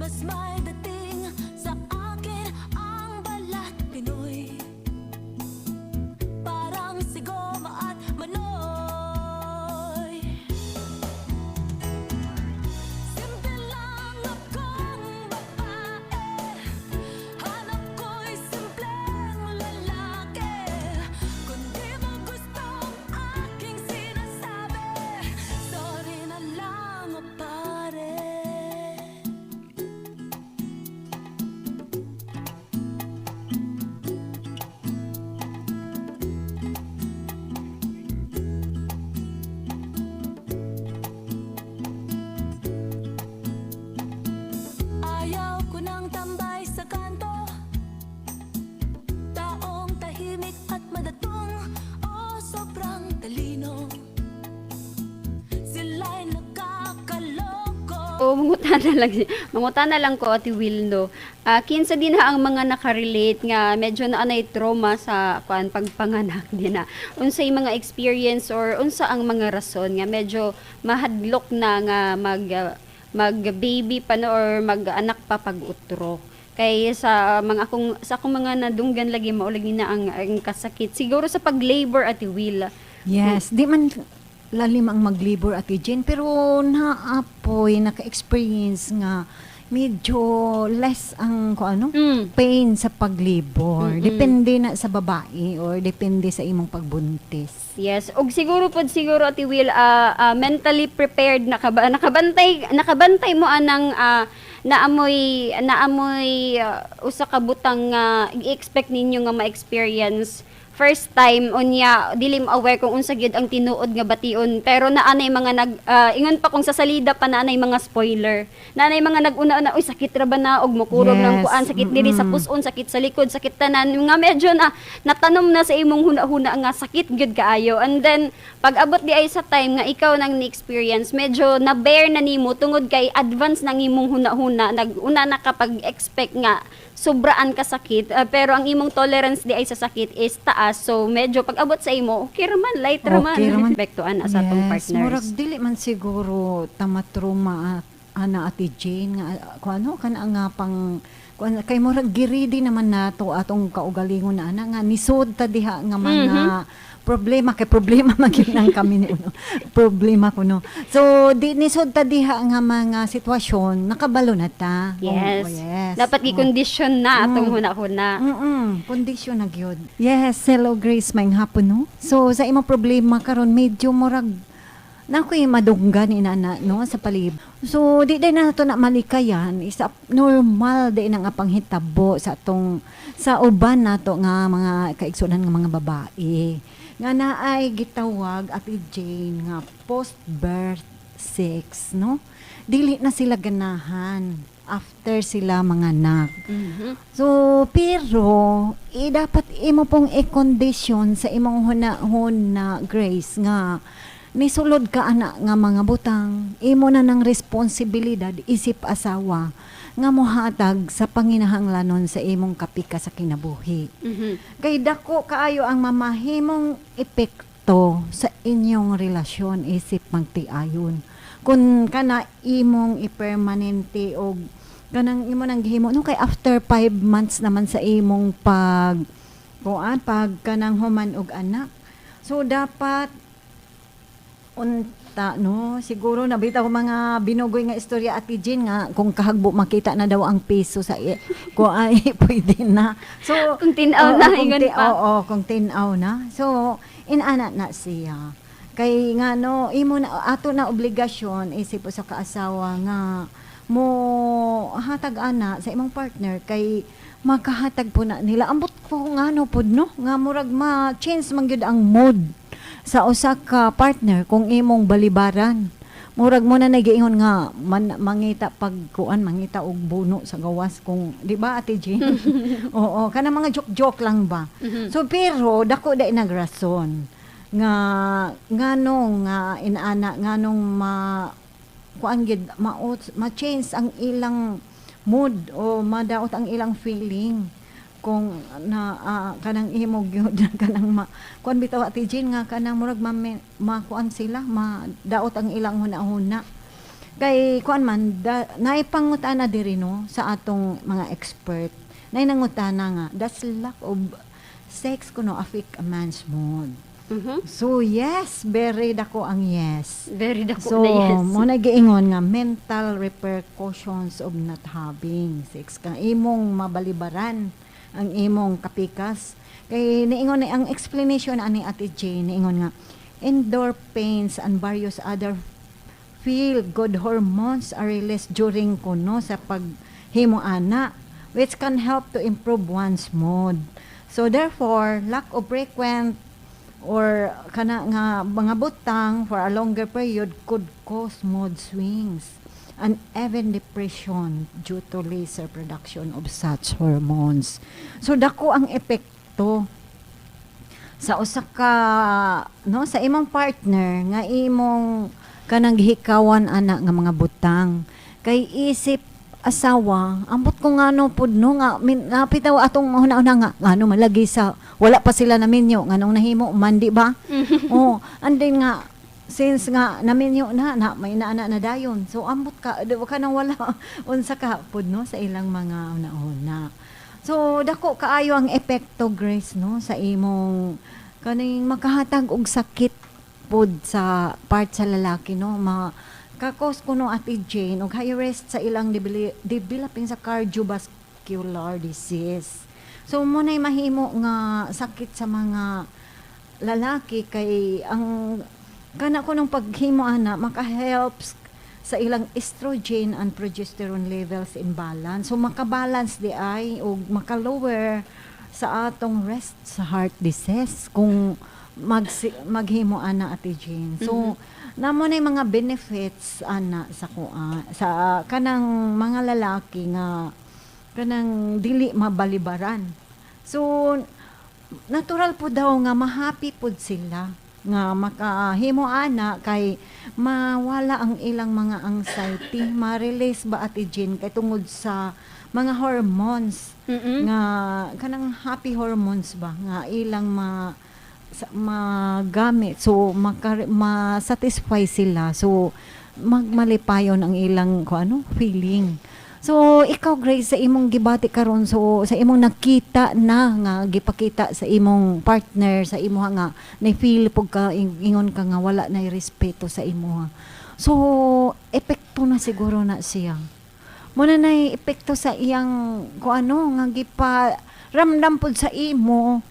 Mas may dating sa akin ang balat Pinoy. Parang sigoma at manoy. Simple lang akong babae. Hanap ko'y simpleng lalaki. Kung di mo gusto ang aking sinasabi, sorry na lang o pare. Ayaw ko nang tambay sa kanto, taong tahimik at madatong, o sobrang talino. Sila'y nakakaloko. O mangutana lang ko Ate Will no. Kinsa din ha ang mga nakarelate nga medyo na anay trauma sa pagpanganak din na. Unsay mga experience or unsa ang mga rason nga medyo mahadlok na nga mag-baby pa no or mag-anak pa pag-utro. Kay sa akong mga nadunggan lagi maulagi na ang kasakit. Siguro sa pag-labor Ate Will. Yes, di man lalim ang mag-labor at Jen, pero naapoy, naka-experience nga medyo less ang pain sa pag-labor. Depende na sa babae or depende sa imong pagbuntis. Yes, og siguro Ate Will mentally prepared nakabantay mo anang naamoy usa ka butang i-expect ninyo nga ma-experience first time unya dili mo aware kung unsa gyud ang tinuod nga bation pero naanay mga ingon pa kung sa salida pa naanay mga spoiler naanay mga nag-una uy sakit ra ba na og mokurog ng kuan sakit diri sa puson sakit sa likod sakit tanan nga medyo na natanom na sa imong huna-huna nga sakit gyud kaayo and then pag abot di ay sa time nga ikaw nang ni-experience medyo na bear na nimo tungod kay advance nang imong huna-huna nag-una na kapag expect nga sobraan ka sakit pero ang imong tolerance di ay sa sakit is taas so medyo pag abot sa imo okay raman light raman epektuan sa atong partners murag dili man siguro tamatruma ana Ate Jane nga kuno kana nga pang kay murag giridi naman nato atong kaugalingon na ana nga nisod ta diha nga mga problema magyud nang kami ni uno problema kuno so di nisod ta diha nga mga sitwasyon nakabalo na ta yes, yes. Dapat gikondisyon na atong huna-huna kondisyon na gyud yes hello Grace maayong hapon no so sa imong problema karon medyo murag nakoy madunggan inana no sa palib so di day na nato na malikayan is normal day na nga panghitabo sa atong sa uban nato nga mga kaigsunan nga mga babae nga naay gitawag Ate Jane nga post-birth sex no dili na sila ganahan after sila mga anak so pero dapat imo pong i-condition sa imong huna Grace nga nisulod ka anak nga mga butang imo na ng responsibilidad isip asawa nga mohatag sa panginahanglanon sa imong kapika sa kinabuhi. Kay dako kaayo ang mamahimong epekto sa inyong relasyon isip magtiayon. Kung kana imong ipermanente og kanang imo nang gihimo no kay after 5 months naman sa imong pag kanang human og anak. So dapat unta no siguro nabita ko mga binugoy nga istorya Ate Jean nga kung kahagbo makita na daw ang peso sa ko ay pwede na so kung tinaw na ingon pa kung tinaw na so inana na siya kay nga no imo na ato na obligasyon isip sa kaasawa nga mo hatag ana sa imong partner kay makahatag po na nila ambot ko nga no pud no nga murag ma-change man gyud ang mood sa usa ka partner kung imong balibaran murag mo na nagiingon nga mangita mangita og buno sa gawas kung di ba Ate Jean oo kana mga joke lang ba so pero dako day nagrason nga nganong inana nganong kuan gid ma-change ang ilang mood o madaot ang ilang feeling kung na kanang imog yun kanang kuan bitaw Ate Jean nga kanang murag makuan sila madaot ang ilang huna-huna Kay kuan man naipangutana diri no sa atong mga expert. Nangutana nga does lack of sex kuno affect a man's mood. Mhm. So yes, very dako ang yes. Very dako So, na yes. mo nagiingon nga mental repercussions of not having sex kang imong mabalibaran ang imong kapikas. Kay niingon na ang explanation ani Ate Jane niingon nga endorphins and various other feel good hormones are released during kuno sa paghimo ana which can help to improve one's mood. So therefore, lack of frequent or kana nga mga butang for a longer period could cause mood swings and even depression due to lesser production of such hormones. So dako ang epekto sa usa ka no sa imong partner nga imong kanang gihikawan ana nga mga butang kay isip asawa ambot ko ngano pud no nga napitaw atong una-una nga ngano malagi sa wala pa sila naminyo nganong nahimo man di ba oh and then nga since nga naminyo na may naana na dayon so ambot ka di ka nang wala unsa ka pud no sa ilang mga una-una so dako kaayo ang epekto Grace no sa imong kaning makahatag og sakit pod sa part sa lalaki no kakos kuno Ate Jane og high risk sa ilang developing sa cardiovascular disease. So mo nay mahimo nga sakit sa mga lalaki kay ang kana kunong paghimo ana maka-helps sa ilang estrogen and progesterone levels in balance. So makabalance di ay og maka-lower sa atong risk sa heart disease kung maghimo ana Ate Jane. So namo na mga benefits ana sa sa kanang mga lalaki nga kanang dili mabalibaran. So natural po daw nga ma-happy pud sila nga makahimo ana kay mawala ang ilang mga anxiety, ma-release ba Ate Jane kay tungod sa mga hormones nga kanang happy hormones ba nga ilang magamit so ma-satisfy sila so magmalipayon ang ilang feeling. So ikaw Grace sa imong gibati karon so sa imong nakita na nga gipakita sa imong partner sa imo nga na feel pug ka ingon ka nga wala na respeto sa imo. So epekto na siguro na siya. Muna na epekto sa iyang nga gipa ramdam pud sa imo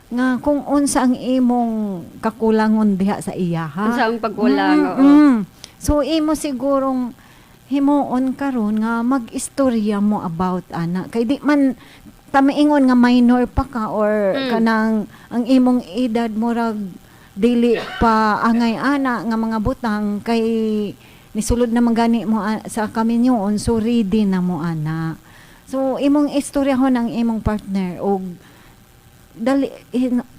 nga kung unsa ang imong kakulangon diha sa iya ha. Unsa ang pagkulang So imo sigurong himuon karon nga mag-istorya mo about ana kay di man tamiingon nga minor pa ka or kanang ang imong edad murag dili pa angay ana nga mga butang kay nisulod na magani mo sa kaminyoon so ready na mo ana. So imong istoryahon ang imong partner og dali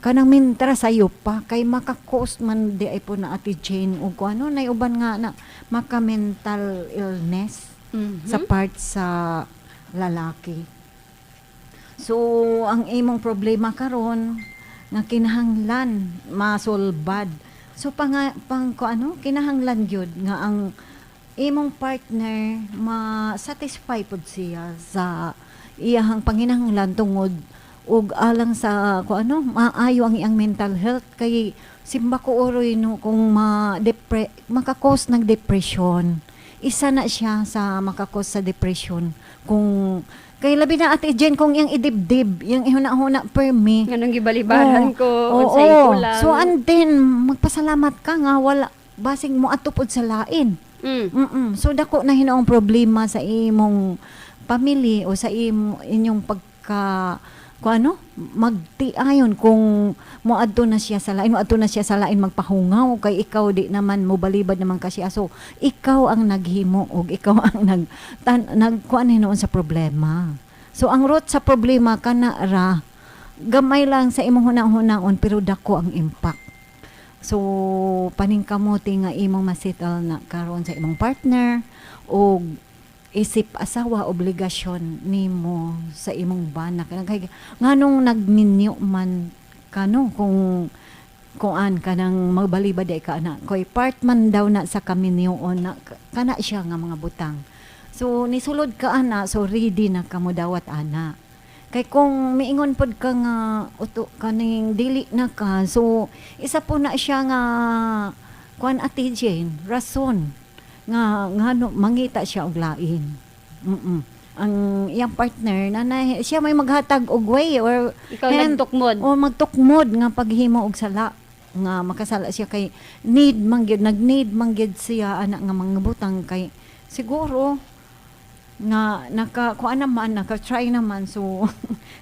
kanang mintra sayo pa kay maka-cause man di ay po na Ate Jane ug ano nay uban nga na maka mental illness sa part sa lalaki. So ang imong problema karon nga kinahanglan masolbad. So kinahanglan gyud nga ang imong partner ma-satisfy pud siya sa iyang panginahanglan tungod ug alang sa maayo ang iyang mental health kay simba ko oroy no kung maka-cause ng depression isa na siya sa maka-cause sa depression kung kay labi na Ate Jen kung iyang idibdib yung ihuna-huna per me nganong gibalibaran ko unsay kulang so and then magpasalamat ka nga wala basig mo atupod sa lain so dako na hinaong problema sa imong family o sa inyong pagka magtiayon kung moadto na siya sa lain magpahungaw kay ikaw di naman mo balibad naman kasi so ikaw ang naghimo og ikaw ang nagkuan hinoon sa problema so ang root sa problema kana ra gamay lang sa imong hunahunahon pero dako ang impact so paningkamuti nga imong masettle na karon sa imong partner og isip asawa obligasyon nimo sa imong bana kay nganong nagminyo man kung kuan kanang magbalibaday ka na koy part man daw na sa kaminyoon na kana siya nga mga butang. So nisulod ka ana, so ready na kamo dawat ana. Kay kung miingon pod ka nga uto kaning dili na ka, so isa po na siya nga kuan Ate Jane, rason nga ngano mangita siya og lain. Ang iyang partner na siya may maghatag og way or Ikaw nagtukmod. o magtukmod nga paghimo og sala nga makasala siya kay nag-need mangyud siya ana nga mga butang kay siguro nga kuan naman naka-try naman so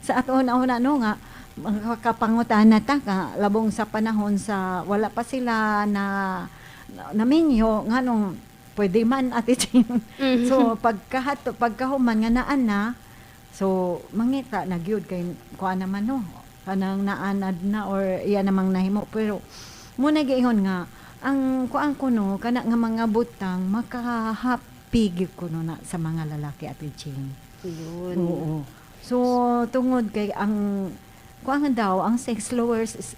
sa ato na no nga makakapangutana ta ka labong sa panahon sa wala pa sila na minyo nganong pwede man Ate Jane. So pagkahuman nga naan na so mangita na gyud kay kuan naman no kanang naanad na or iya namang nahimo pero muna giingon nga ang kuan ko no kana nga mga butang makahappy gyud ko no na sa mga lalaki Ate Jane. Yun. Oo. So tungod kay ang kuan daw ang sex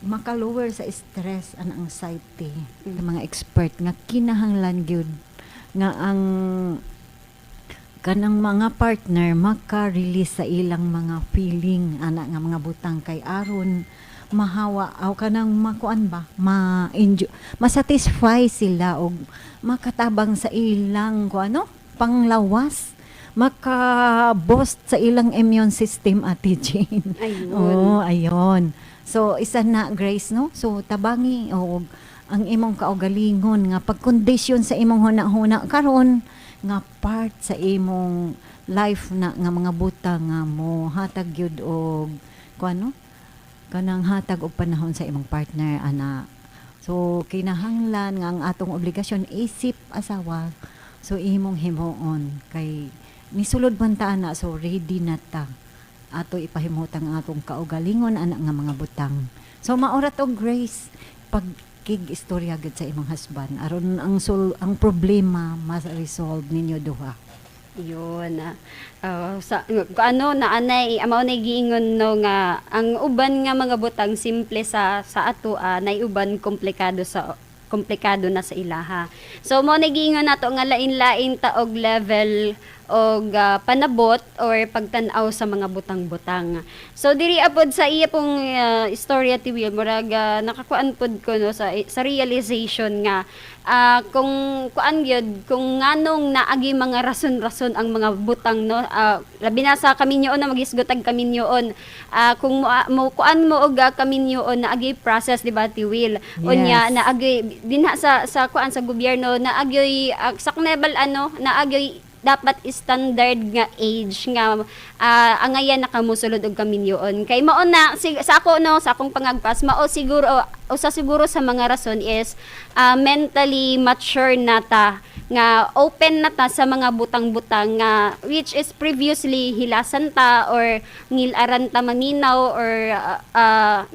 maka-lower sa stress and anxiety ng mga expert nga kinahanglan gyud nga ang kanang mga partner maka-release sa ilang mga feeling ana nga mga butang kay aron mahawa aw kanang makuan ba ma-enjoy masatisfy sila og makatabang sa ilang kuano panglawas maka-boost sa ilang immune system Ate Jane. Ayun. Oh, ayun. So isa na Grace no. So tabangi og ang imong kaugalingon nga pagkondisyon sa imong huna-huna karon nga part sa imong life na nga mga butang nga mo hatag gyud og kuano kanang hatag og panahon sa imong partner ana. So kinahanglan nga ang atong obligasyon isip asawa so imong himuon kay nisulod man ta ana so ready na ta ato ipahimutang ang atong kaugalingon ana nga mga butang. So maura to Grace pag istorya gud sa imong husband aron ang problema ma-resolve ninyo duha. Yun. Sa ano na anay amaw na giingon no nga ang uban nga mga butang simple sa ato nay uban komplikado na sa ilaha. So mo nagiingon nato nga lain-lain ta og level og panabot or pagtan-aw sa mga butang-butang. So diri apod sa iya pong istorya ti Will murag nakakuan pod ko no sa realization nga kung kuan gyud kung nganong naagi mga rason-rason ang mga butang no labi na sa kaminyoon na magisgotag kaminyoon kung mo kuan mo og kaminyoon naagi process di ba ti Will unya naagi dinha sa kuan sa gobyerno naagi saknebal ano naagi dapat standard nga age nga angayan nakamusulod og kaminyoon kay mao na sa ako no sa akong pangagpas mao siguro usa siguro sa mga rason is mentally mature na ta nga open na ta sa mga butang-butang nga which is previously hilasan ta or ngilaran ta maminaw or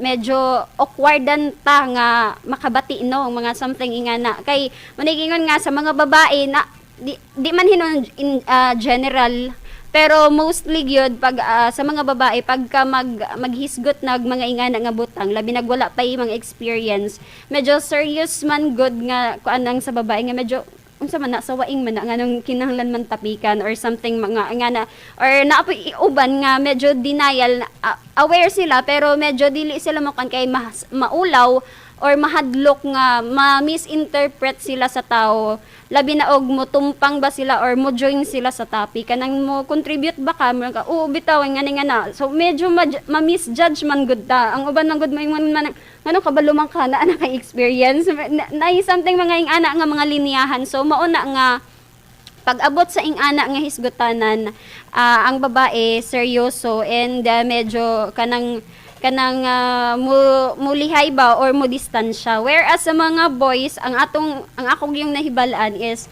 medyo awkwardan ta nga makabati no mga something ingana kay manigingon nga sa mga babae na di man hinon in general pero mostly gyud pag sa mga babae pagka maghisgot nag mga ingana nga butang labi nagwala pa mga experience medyo serious man good nga kuanang sa babae nga medyo unsa man na sa waing man nga nung kinahanglan man tapikan or something mga ingana or naapoy uban nga medyo denial aware sila pero medyo dili sila mo kan kay maulaw or mahadlok nga ma-misinterpret sila sa tao labi na og mo tumpang ba sila or mo join sila sa topic kanang mo contribute ba ka bitaw nga na so medyo ma-misjudge man gud ta ang uban man gud man ngano kabalo man ka na kay experience na something mga ingana nga mga linyahan so mao na nga pag-abot sa ingana nga hisgotanan ang babae seryoso and medyo kanang mulihay ba or mo distansya whereas sa mga boys ang akong yung nahibalaan is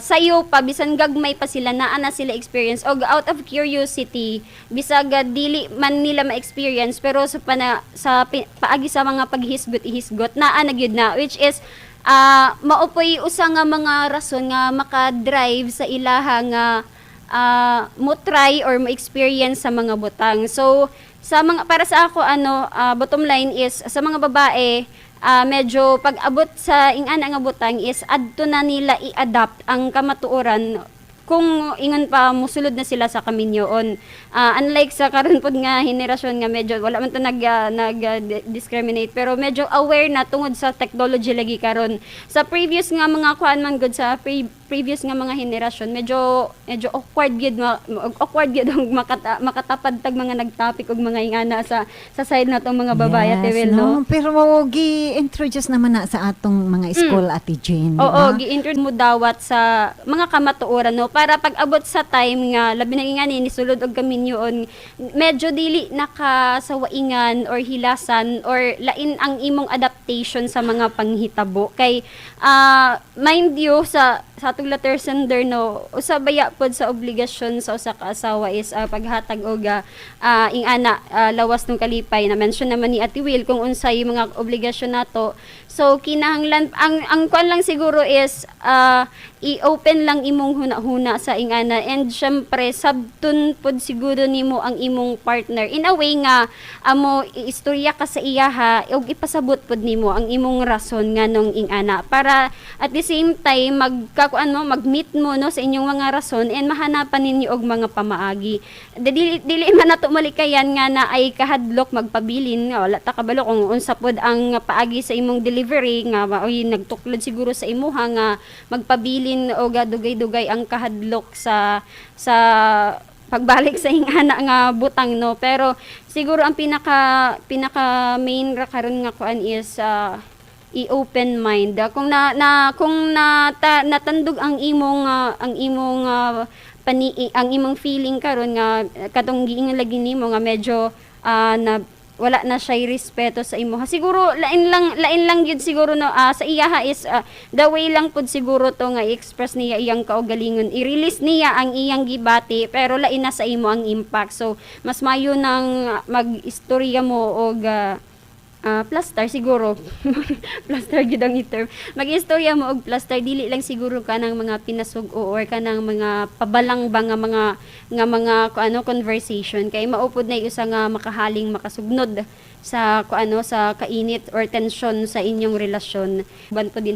sayo pa bisan gagmay pa sila naa na sila experience og out of curiosity bisag dili man nila ma-experience pero sa paagi sa mga paghisgot naa na gyud na which is maupoy usa nga mga rason nga maka-drive sa ilaha nga mo try or mo experience sa mga butang so sa mga para sa ako bottom line is sa mga babae medyo pag-abot sa ingana nga butang is adto na nila i-adapt ang kamatuoran kung ingon pa musulod na sila sa kaminyoon. Unlike sa karon pod nga henerasyon nga medyo wala man to discriminate pero medyo aware na tungod sa technology lagi karon. Sa previous nga mga kuan man gud sa previous nga mga henerasyon medyo awkward gyud ang makatapad tag mga nagtopic og mga ingana sa side natong mga babae at Ewel, no? Pero gi-introduce naman na sa atong mga school, Ate Jane. Oo, diba? gi-introduce mo dawat sa mga kamatuoran, no, para pag abot sa time nga labi na nga ni sulod og kaminyoon medyo dili nakasawaingan or hilasan or lain ang imong adaptation sa mga panghitabo kay mind you sa atong letter sender, no, usabaya pod sa obligasyon sa usa ka asawa is paghatag og ingana lawas ng kalipay na mention naman ni Ate Will kung unsay mga obligasyon nato. So kinahanglan ang kuan lang siguro is i-open lang imong huna-huna sa ingana and syempre sabton pod siguro nimo ang imong partner in a way nga amo istorya ka sa iyaha ug ipasabot pod nimo ang imong rason nga nung ingana para at the same time mag-meet mo, no, sa inyong mga rason and mahanapan ninyo og mga pamaagi. Dili man nato malikayan nga na ay kahadlok magpabilin nga wala ta kabalo kung unsa pod ang paagi sa imong delivery nga oy nagtuklod siguro sa imuha nga magpabilin o dugay-dugay ang kahadlok sa pagbalik sa ingana nga butang, no, pero siguro ang pinaka main ra karon nga kuan is i-open mind kung natandog ang imong ang imong feeling karon nga katong giingon lagi nimo nga medyo na wala na siya respeto sa imo. Siguro lain lang gyud siguro, no, sa iyaha is the way lang pud siguro to nga i-express niya iyang kaugalingon. I-release niya ang iyang gibati pero lain na sa imo ang impact. So mas mayo nang mag-istorya mo og plaster siguro. Plaster gyud ang term. Mag-istorya mo og plaster dili lang siguro kanang mga pinasugo or kanang mga pabalang ba nga mga conversation kay maupod na usa nga makahaling makasugnod sa sa kainit or tension sa inyong relasyon. Banto din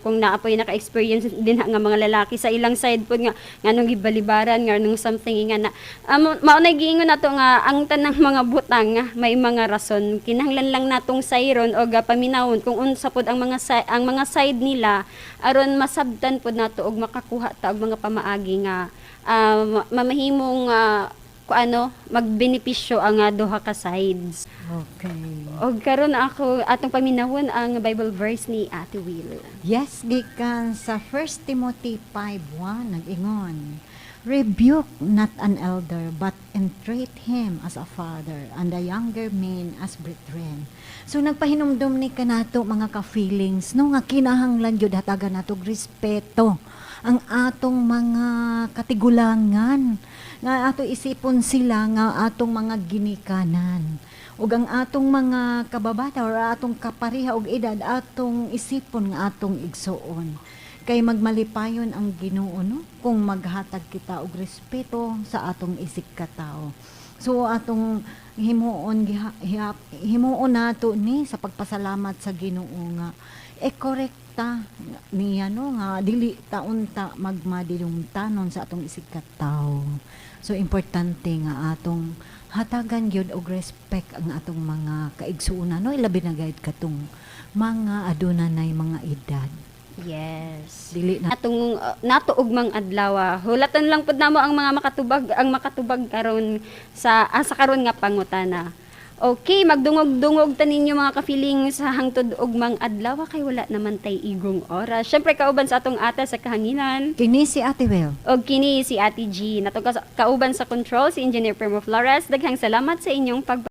kung naapoy naka-experience din nga mga lalaki sa ilang side pod nga nganong gibalibaran nga nung something nga na mao na giingon nato nga ang tanang mga butang nga may mga rason kinahanglan lang natong sayron o paminawon kung unsa pod ang mga side nila aron masabtan pod nato og makakuha ta og mga pamaagi nga mamahimong magbenepisyo ang duha ka sides. Okay. Og karon atong paminahon ang Bible verse ni Ate Will. Yes, gikan sa 1 Timothy 5:1 nag-ingon, rebuke not an elder, but entreat him as a father, and the younger men as brethren. So nagpahinumdum ni kanato mga ka-feelings, no, nga kinahanglan gyud hatagan nato respeto ang atong mga katigulangan, nga ato isipon sila nga atong mga ginikanan. Ug ang atong mga kababata or atong kapareha og edad atong isipon nga atong igsuon. Kay magmalipayon ang Ginoo, no, kung maghatag kita og respeto sa atong isig ka tawo. So atong himuon nato ni sa pagpasalamat sa Ginoo nga korekta niya, no, nga dili taon ta magmadilumtanon sa atong isig ka tawo. So importante nga atong hatagan gyud og respect ang atong mga kaigsuonan, no, ilabi na gayud katong mga adunay mga edad. Yes. Dili na Atong natuog mang adlaw. Hulatan lang pud namo ang mga makatubag karon sa karon nga pangutana. Okay, magdungog-dungog ta ninyo mga ka-feeling sa hangtod og mang adlaw kay wala naman tay igong oras. Syempre kauban sa atong ate sa kahanginan. kini si Ate Will. Og kini si Ate G. Natong kauban sa control si Engineer Primo Flores. Daghang salamat sa inyong